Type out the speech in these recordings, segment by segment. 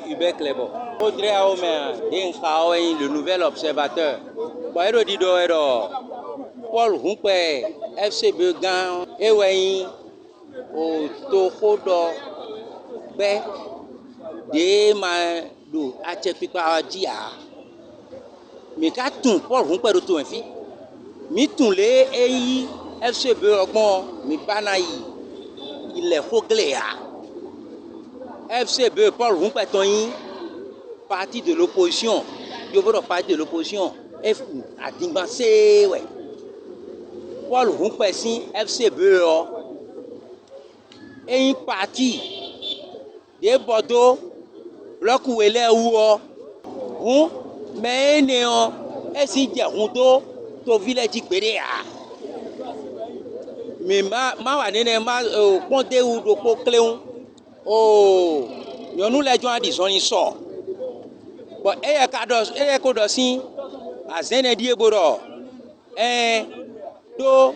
Hubert Clébo. Audrey Aomer, le nouvel observateur. Paul Humpe, FCB Gan, Ewain, au Tohodo, Bé, de Mado, Achepipa Dia. Mais quand Paul Humpe de tout un fils, mi tunle eyi FCB Ogbon, mi banayi, il est Hogléa. FCB Paul Humpe Toyin, parti de l'opposition, je veux parti de l'opposition, FU, à Dimbassé, ouais. Paul Humpe si FCB, et une partie de Bordeaux, bloc où elle est où, mais néon, et si il y a Rondo, to village Béréa. Mais ma ponte ou do ko cléon, oh, nous les gens disons ils sont. Bon, et kodosi, à Zenedi Boro, do,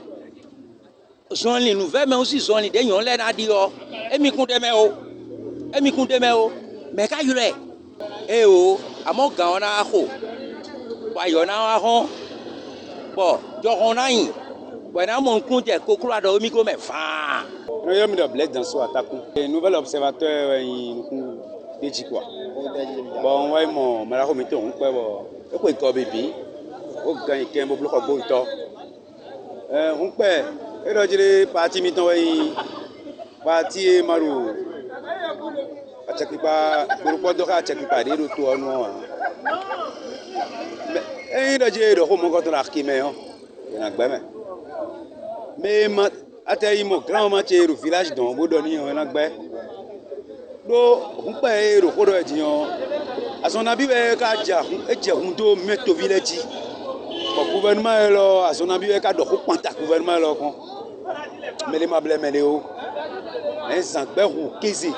sont les nouvelles, mais aussi sont les derniers, les nadio, et mi compte meo, mais quand il est, à mon gars, on a un ho, bah, y'en a un ho, bon, j'en ai un, bon, à mon compte, coco à dormir comme un fan. Nous sommes de bled dans ce attaque. Le nouvel observateur, il dit quoi? Bon, ouais, mon malheureusement, on peut voir. Et quoi, bébé? Au gain, il y a un peu de temps. On peut. Et là, je parti maintenant, parti Marou. À chaque fois, pour pas de à chaque fois, il retourne. Et là, j'ai le roman contre l'archimé. Il y a un gamin. Mais até imo grand match au village dans Bodoni on a gbé do on paye le kodo edion à son avis ka ja e je hundo meto village le gouvernement lo à son avis ka do ko panta gouvernement lo kon mele mable mele o en san gbe hu kizi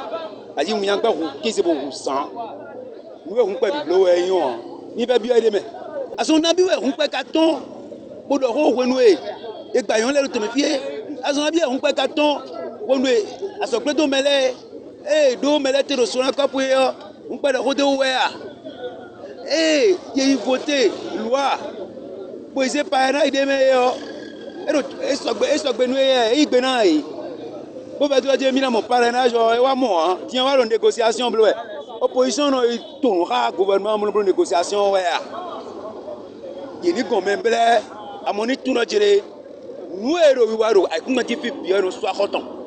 ayi mu yan gbe hu kizi bo hu san we hu pe biblo we yon ni be bi ede me à son avis we hu pe ka ton bodo ho wenu e gba yon le to me fie azon bien on peut carton on est à ce que do mele do mele te sur un cap on peut le roder ouer il voter loi poser par na ide meilleur et so gbe nu e gbe na e bo be to je mi na mon parrainage e wa mo tiens wa lo négociation bleu opposition no ton ra gouvernement mo négociation ouais il ni comme blé à mon tout no jere nous héros, nous avons un petit peu de temps.